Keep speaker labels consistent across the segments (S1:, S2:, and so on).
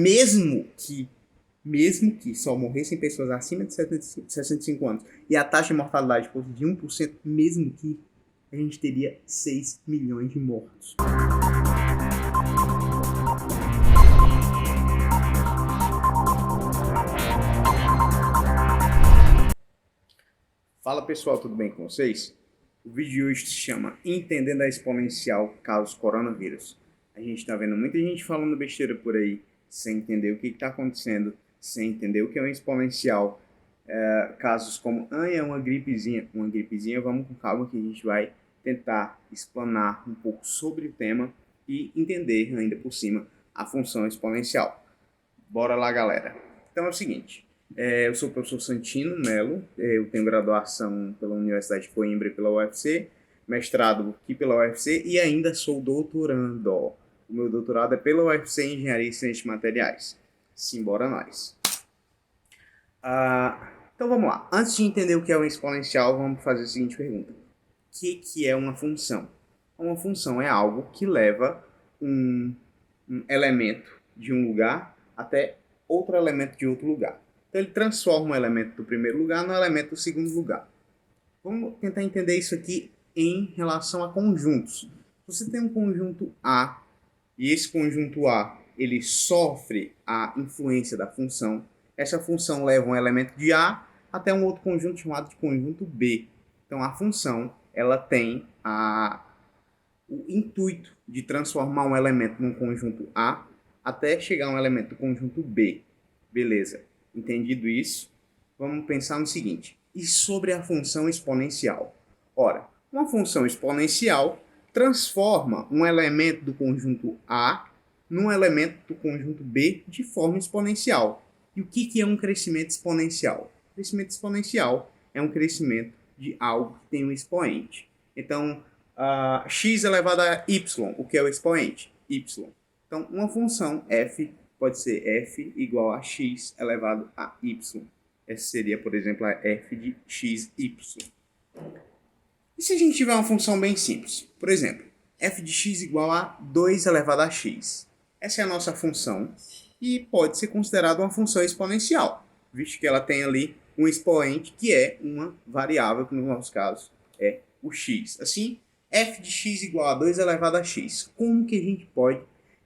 S1: Mesmo que só morressem pessoas acima de 65 anos e a taxa de mortalidade fosse de 1%, mesmo que a gente teria 6 milhões de mortos. Fala pessoal, tudo bem com vocês? O vídeo de hoje se chama Entendendo a Exponencial Casos Coronavírus. A gente está vendo muita gente falando besteira por aí, sem entender o que está acontecendo, sem entender o que é uma exponencial. Casos como, é uma gripezinha, vamos com calma que a gente vai tentar explanar um pouco sobre o tema e entender ainda por cima a função exponencial. Bora lá, galera. Então é o seguinte, eu sou o professor Santino Melo, eu tenho graduação pela Universidade de Coimbra e pela UFC, mestrado aqui pela UFC e ainda sou doutorando. O meu doutorado é pela UFC em Engenharia e Ciências de Materiais. Simbora nós. Então vamos lá. Antes de entender o que é uma exponencial, vamos fazer a seguinte pergunta. O que é uma função? Uma função é algo que leva um elemento de um lugar até outro elemento de outro lugar. Então ele transforma um elemento do primeiro lugar no elemento do segundo lugar. Vamos tentar entender isso aqui em relação a conjuntos. Você tem um conjunto A, e esse conjunto A ele sofre a influência da função. Essa função leva um elemento de A até um outro conjunto chamado de conjunto B. Então a função ela tem o intuito de transformar um elemento num conjunto A até chegar a um elemento do conjunto B. Beleza, entendido isso? Vamos pensar no seguinte. E sobre a função exponencial? Ora, uma função exponencial transforma um elemento do conjunto A num elemento do conjunto B de forma exponencial. E o que é um crescimento exponencial? Crescimento exponencial é um crescimento de algo que tem um expoente. Então, x elevado a y, o que é o expoente? Y. Então, uma função f pode ser f igual a x elevado a y. Essa seria, por exemplo, a f de xy. E se a gente tiver uma função bem simples? Por exemplo, f de x igual a 2 elevado a x. Essa é a nossa função e pode ser considerada uma função exponencial, visto que ela tem ali um expoente que é uma variável, que no nosso caso é o x. Assim, f de x igual a 2 elevado a x. Como que a gente pode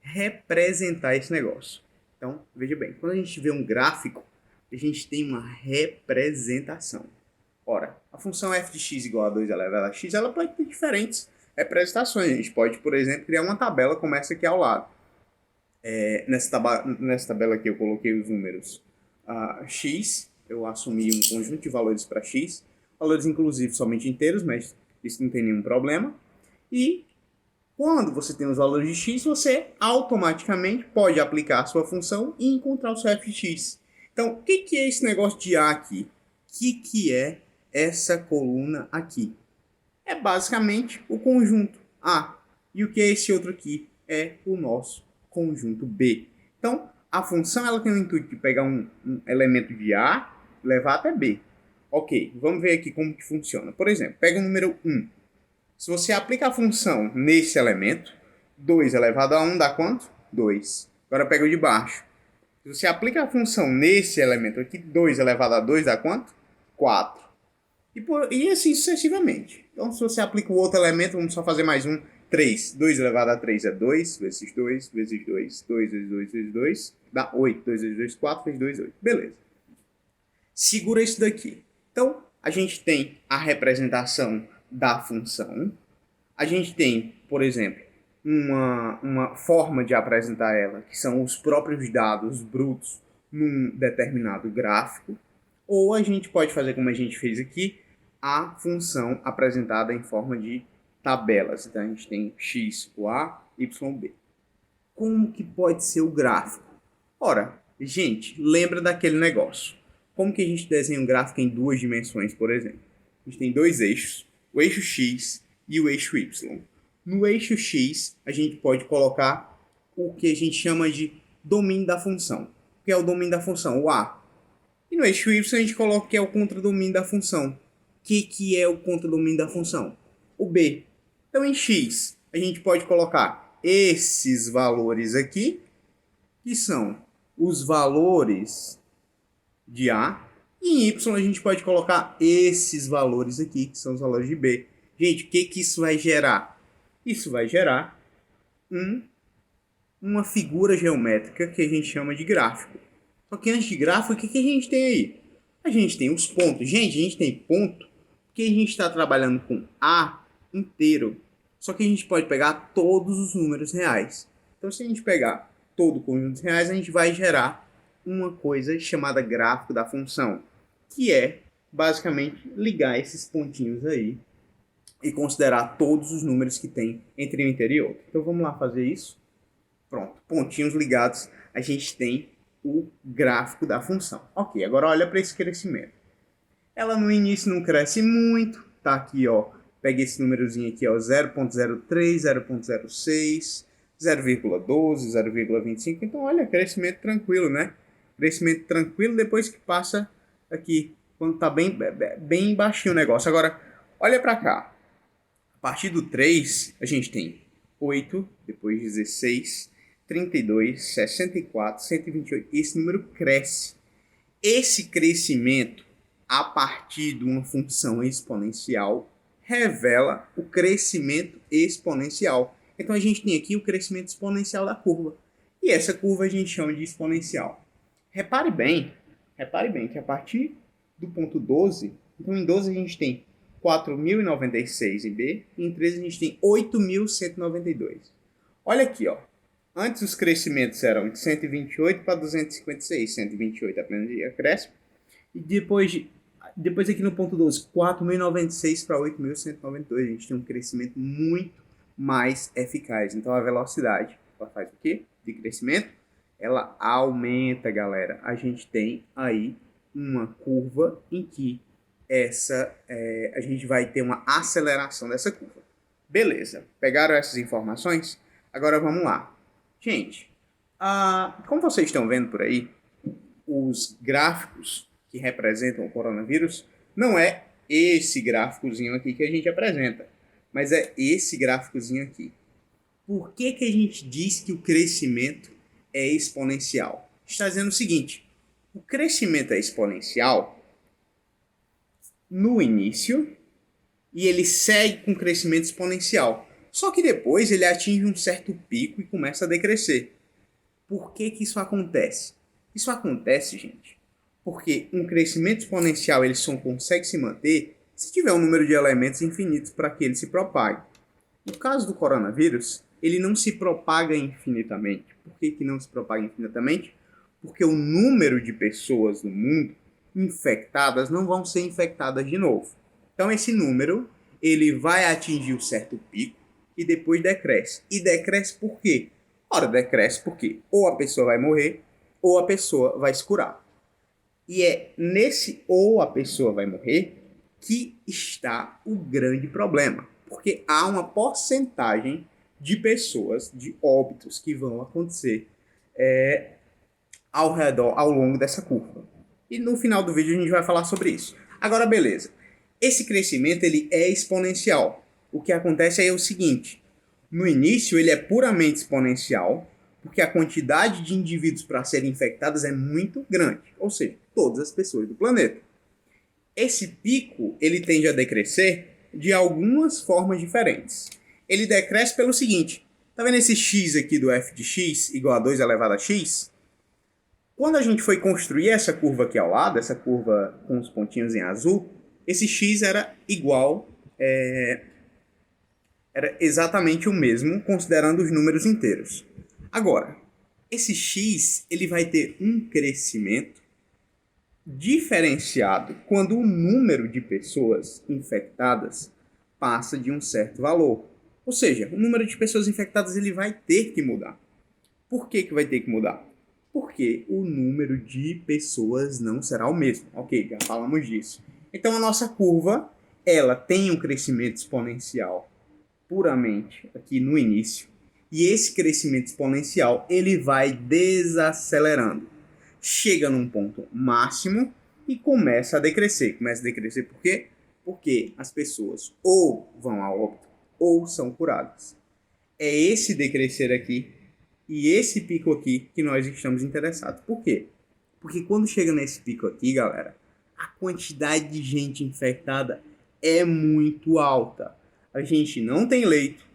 S1: representar esse negócio? Então, veja bem, quando a gente vê um gráfico, a gente tem uma representação. Ora, a função f de x igual a 2 elevado a x, ela pode ter diferentes representações. A gente pode, por exemplo, criar uma tabela como essa aqui ao lado. Nessa tabela aqui eu coloquei os números x, eu assumi um conjunto de valores para x, valores inclusive somente inteiros, mas isso não tem nenhum problema. E quando você tem os valores de x, você automaticamente pode aplicar a sua função e encontrar o seu f de x. Então, o que é esse negócio de A aqui? O que é essa coluna aqui? É basicamente o conjunto A. E o que é esse outro aqui? É o nosso conjunto B. Então, a função ela tem o intuito de pegar um elemento de A e levar até B. Ok, vamos ver aqui como que funciona. Por exemplo, pega o número 1. Se você aplica a função nesse elemento, 2 elevado a 1 dá quanto? 2. Agora pega o de baixo. Se você aplica a função nesse elemento aqui, 2 elevado a 2 dá quanto? 4. E assim sucessivamente. Então, se você aplica o outro elemento, vamos só fazer mais um. 3. 2 elevado a 3 é 2, vezes 2, vezes 2, 2 vezes 2, vezes 2, dá 8. 2 vezes 2, 4, vezes 2, 8. Beleza. Segura isso daqui. Então, a gente tem a representação da função. A gente tem, por exemplo, uma forma de apresentar ela, que são os próprios dados brutos num determinado gráfico. Ou a gente pode fazer como a gente fez aqui, a função apresentada em forma de tabelas. Então a gente tem x, o A, y, B. Como que pode ser o gráfico? Ora, gente, lembra daquele negócio. Como que a gente desenha um gráfico em duas dimensões, por exemplo? A gente tem dois eixos, o eixo x e o eixo y. No eixo x, a gente pode colocar o que a gente chama de domínio da função. O que é o domínio da função? O A. E no eixo y, a gente coloca o que é o contradomínio da função. O que é o contradomínio da função? O B. Então, em x, a gente pode colocar esses valores aqui, que são os valores de A. E em Y a gente pode colocar esses valores aqui, que são os valores de B. Gente, o que isso vai gerar? Isso vai gerar uma figura geométrica que a gente chama de gráfico. Só que antes de gráfico, o que a gente tem aí? A gente tem os pontos. Gente, a gente tem ponto porque a gente está trabalhando com A inteiro. Só que a gente pode pegar todos os números reais. Então, se a gente pegar todo o conjunto de reais, a gente vai gerar uma coisa chamada gráfico da função, que é basicamente ligar esses pontinhos aí e considerar todos os números que tem entre um inteiro e outro. Então vamos lá fazer isso. Pronto, pontinhos ligados, a gente tem o gráfico da função. Ok, agora olha para esse crescimento. Ela no início não cresce muito, tá aqui, ó. Peguei esse númerozinho aqui, ó, 0.03, 0.06, 0,12, 0,25. Então, olha, crescimento tranquilo, né? Crescimento tranquilo depois que passa aqui, quando tá bem baixinho o negócio. Agora, olha para cá. A partir do 3, a gente tem 8, depois 16, 32, 64, 128. Esse número cresce. Esse crescimento, a partir de uma função exponencial, revela o crescimento exponencial. Então, a gente tem aqui o crescimento exponencial da curva. E essa curva a gente chama de exponencial. Repare bem que a partir do ponto 12, então em 12 a gente tem 4.096 em B, e em 13 a gente tem 8.192. Olha aqui, ó. Antes os crescimentos eram de 128 para 256, 128 apenas de acréscimo, e depois aqui no ponto 12, 4.096 para 8.192, a gente tem um crescimento muito mais eficaz. Então a velocidade, ela faz o quê? De crescimento, ela aumenta, galera. A gente tem aí uma curva em que a gente vai ter uma aceleração dessa curva. Beleza, pegaram essas informações? Agora vamos lá. Gente, como vocês estão vendo por aí, os gráficos que representam o coronavírus não é esse gráficozinho aqui que a gente apresenta, mas é esse gráficozinho aqui. Por que a gente diz que o crescimento é exponencial? Está dizendo o seguinte, o crescimento é exponencial no início e ele segue com crescimento exponencial. Só que depois ele atinge um certo pico e começa a decrescer. Por que isso acontece? Isso acontece, gente, porque um crescimento exponencial ele só consegue se manter se tiver um número de elementos infinitos para que ele se propague. No caso do coronavírus, ele não se propaga infinitamente. Por que não se propaga infinitamente? Porque o número de pessoas no mundo infectadas não vão ser infectadas de novo. Então esse número ele vai atingir um certo pico e depois decresce. E decresce por quê? Ora, decresce porque ou a pessoa vai morrer ou a pessoa vai se curar. E é nesse ou a pessoa vai morrer que está o grande problema. Porque há uma porcentagem de pessoas, de óbitos que vão acontecer ao longo dessa curva. E no final do vídeo a gente vai falar sobre isso. Agora, beleza. Esse crescimento ele é exponencial. O que acontece é o seguinte. No início ele é puramente exponencial, porque a quantidade de indivíduos para serem infectados é muito grande. Ou seja, todas as pessoas do planeta. Esse pico ele tende a decrescer de algumas formas diferentes. Ele decresce pelo seguinte. Tá vendo esse x aqui do f de x igual a 2 elevado a x? Quando a gente foi construir essa curva aqui ao lado, essa curva com os pontinhos em azul, esse x era igual, era exatamente o mesmo, considerando os números inteiros. Agora, esse x ele vai ter um crescimento diferenciado quando o número de pessoas infectadas passa de um certo valor. Ou seja, o número de pessoas infectadas ele vai ter que mudar. Por que vai ter que mudar? Porque o número de pessoas não será o mesmo. Ok, já falamos disso. Então a nossa curva, ela tem um crescimento exponencial puramente aqui no início. E esse crescimento exponencial, ele vai desacelerando. Chega num ponto máximo e começa a decrescer. Começa a decrescer por quê? Porque as pessoas ou vão a óbito ou são curadas. É esse decrescer aqui E esse pico aqui que nós estamos interessados. Por quê? Porque quando chega nesse pico aqui, galera, a quantidade de gente infectada é muito alta. A gente não tem leito,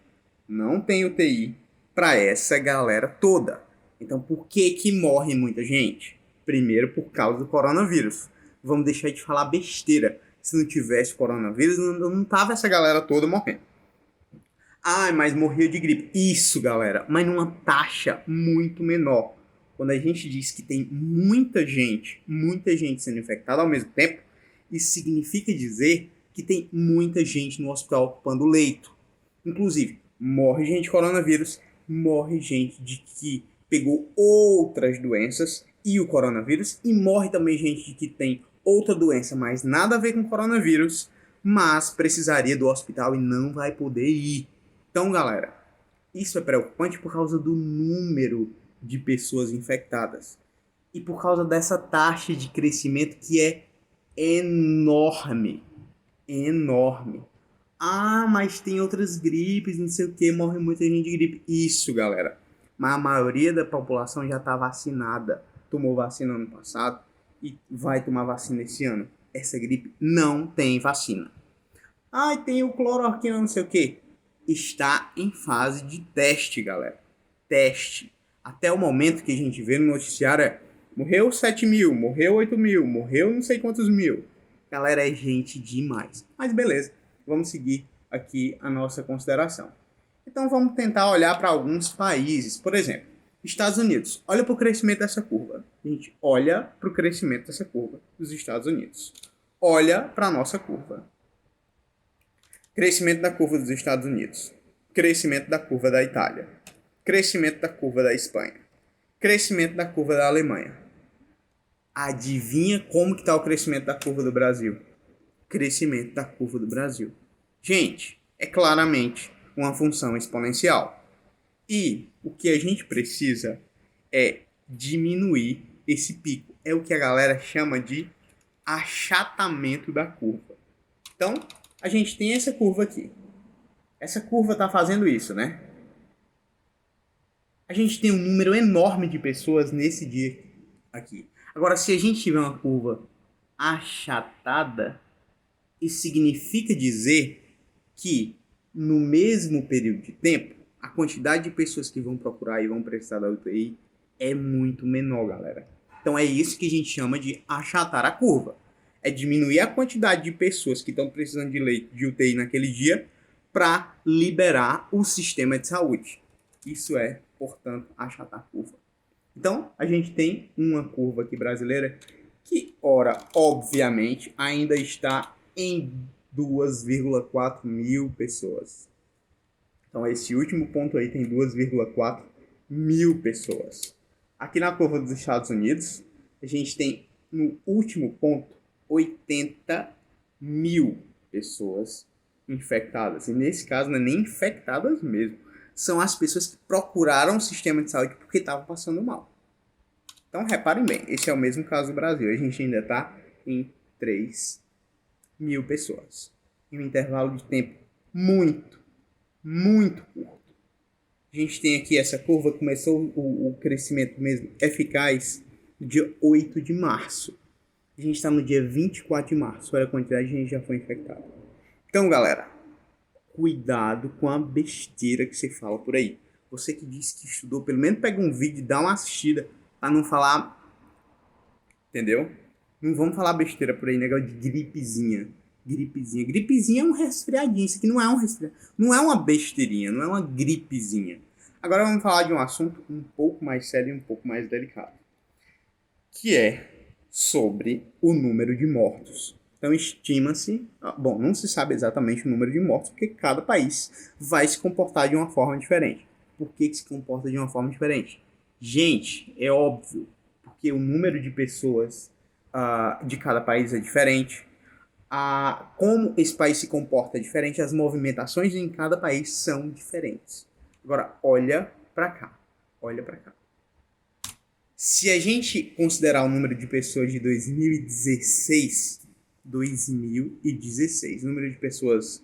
S1: não tem UTI para essa galera toda. Então, por que que morre muita gente? Primeiro, por causa do coronavírus. Vamos deixar de falar besteira. Se não tivesse coronavírus, não tava essa galera toda morrendo. Ah, mas morreu de gripe. Isso, galera, mas numa taxa muito menor. Quando a gente diz que tem muita gente sendo infectada ao mesmo tempo, isso significa dizer que tem muita gente no hospital ocupando leito. Inclusive, morre gente de coronavírus, morre gente de que pegou outras doenças e o coronavírus, e morre também gente de que tem outra doença, mas nada a ver com coronavírus, mas precisaria do hospital e não vai poder ir. Então, galera, isso é preocupante por causa do número de pessoas infectadas e por causa dessa taxa de crescimento que é enorme. Enorme. Ah, mas tem outras gripes, não sei o que, morre muita gente de gripe. Isso, galera. Mas a maioria da população já está vacinada. Tomou vacina ano passado e vai tomar vacina esse ano. Essa gripe não tem vacina. Ah, tem o cloroquina, não sei o que. Está em fase de teste, galera. Teste. Até o momento que a gente vê no noticiário morreu 7 mil, morreu 8 mil, morreu não sei quantos mil. Galera, é gente demais. Mas beleza, vamos seguir aqui a nossa consideração. Então vamos tentar olhar para alguns países. Por exemplo, Estados Unidos. Olha para o crescimento dessa curva. Gente, olha para o crescimento dessa curva dos Estados Unidos. Olha para a nossa curva. Crescimento da curva dos Estados Unidos. Crescimento da curva da Itália. Crescimento da curva da Espanha. Crescimento da curva da Alemanha. Adivinha como que está o crescimento da curva do Brasil? Crescimento da curva do Brasil. Gente, é claramente uma função exponencial. E o que a gente precisa é diminuir esse pico. É o que a galera chama de achatamento da curva. Então, a gente tem essa curva aqui. Essa curva está fazendo isso, né? A gente tem um número enorme de pessoas nesse dia aqui. Agora, se a gente tiver uma curva achatada, isso significa dizer que no mesmo período de tempo, a quantidade de pessoas que vão procurar e vão precisar da UTI é muito menor, galera. Então é isso que a gente chama de achatar a curva. É diminuir a quantidade de pessoas que estão precisando de leito de UTI naquele dia para liberar o sistema de saúde. Isso é, portanto, achatar a curva. Então, a gente tem uma curva aqui brasileira que, ora, obviamente, ainda está em 2,4 mil pessoas. Então, esse último ponto aí tem 2,4 mil pessoas. Aqui na curva dos Estados Unidos, a gente tem, no último ponto, 80 mil pessoas infectadas. E nesse caso, não é nem infectadas mesmo. São as pessoas que procuraram o sistema de saúde porque estavam passando mal. Então, reparem bem, esse é o mesmo caso do Brasil. A gente ainda está em 3 mil pessoas. Em um intervalo de tempo muito curto. A gente tem aqui essa curva, começou o crescimento mesmo eficaz no dia 8 de março. A gente está no dia 24 de março. Olha a quantidade de gente já foi infectada. Então, galera, cuidado com a besteira que você fala por aí. Você que disse que estudou, pelo menos pega um vídeo e dá uma assistida para não falar, entendeu? Não vamos falar besteira por aí, negócio de gripezinha. Gripezinha é um resfriadinho. Isso aqui não é um resfriadinho. Não é uma besteirinha, não é uma gripezinha. Agora vamos falar de um assunto um pouco mais sério e um pouco mais delicado. Que é sobre o número de mortos. Então estima-se, bom, não se sabe exatamente o número de mortos, porque cada país vai se comportar de uma forma diferente. Por que se comporta de uma forma diferente? Gente, é óbvio, porque o número de pessoas de cada país é diferente. Como esse país se comporta é diferente, as movimentações em cada país são diferentes. Agora, olha para cá. Olha para cá. Se a gente considerar o número de pessoas de 2016, o número de pessoas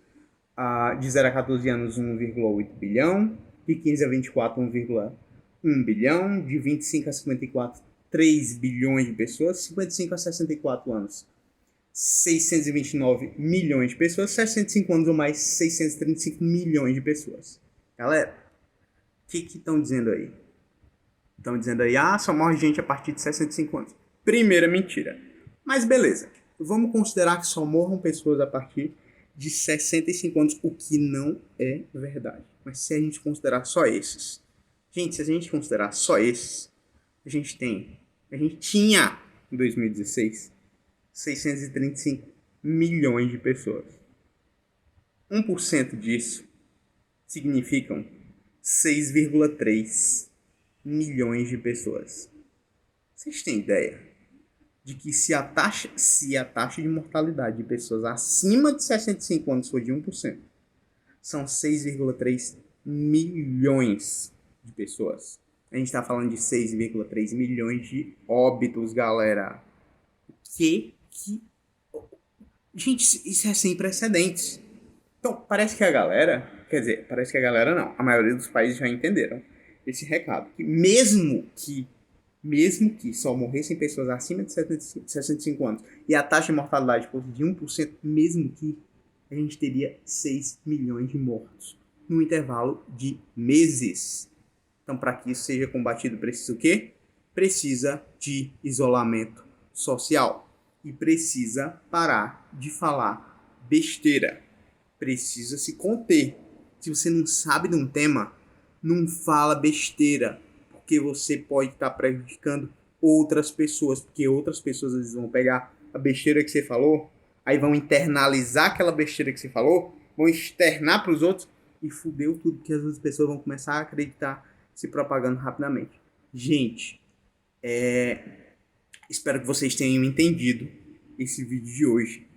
S1: de 0 a 14 anos, 1,8 bilhão, de 15 a 24, 1,1 1 bilhão, de 25 a 54, 3 bilhões de pessoas, 55 a 64 anos, 629 milhões de pessoas, 65 anos ou mais, 635 milhões de pessoas. Galera, o que estão dizendo aí? Estão dizendo aí, só morre gente a partir de 65 anos. Primeira mentira. Mas beleza, vamos considerar que só morram pessoas a partir de 65 anos, o que não é verdade. Mas se a gente considerar só esses, gente, se a gente considerar só esses, a gente tinha em 2016 635 milhões de pessoas. 1% disso significam 6,3 milhões de pessoas. Vocês têm ideia de que se a taxa de mortalidade de pessoas acima de 65 anos for de 1%, são 6,3 milhões de pessoas. A gente está falando de 6,3 milhões de óbitos, galera. Gente, isso é sem precedentes. Então, parece que a galera não, a maioria dos países já entenderam esse recado. Que mesmo que só morressem pessoas acima de 65 anos e a taxa de mortalidade fosse de 1%, mesmo que a gente teria 6 milhões de mortos num intervalo de meses. Então, para que isso seja combatido, precisa o quê? Precisa de isolamento social. E precisa parar de falar besteira. Precisa se conter. Se você não sabe de um tema, não fala besteira, porque você pode estar prejudicando outras pessoas, porque outras pessoas às vezes vão pegar a besteira que você falou, aí vão internalizar aquela besteira que você falou, vão externar para os outros e fudeu tudo, porque as outras pessoas vão começar a acreditar, se propagando rapidamente. Gente, espero que vocês tenham entendido esse vídeo de hoje.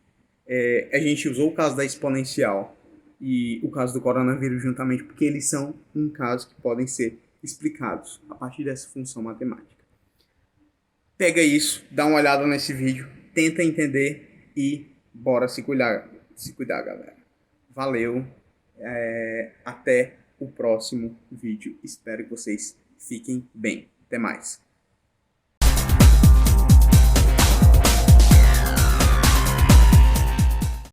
S1: A gente usou o caso da exponencial e o caso do coronavírus juntamente porque eles são um caso que podem ser explicados a partir dessa função matemática. Pega isso, dá uma olhada nesse vídeo, tenta entender e bora se cuidar, galera. Valeu, até o próximo vídeo. Espero que vocês fiquem bem. Até mais.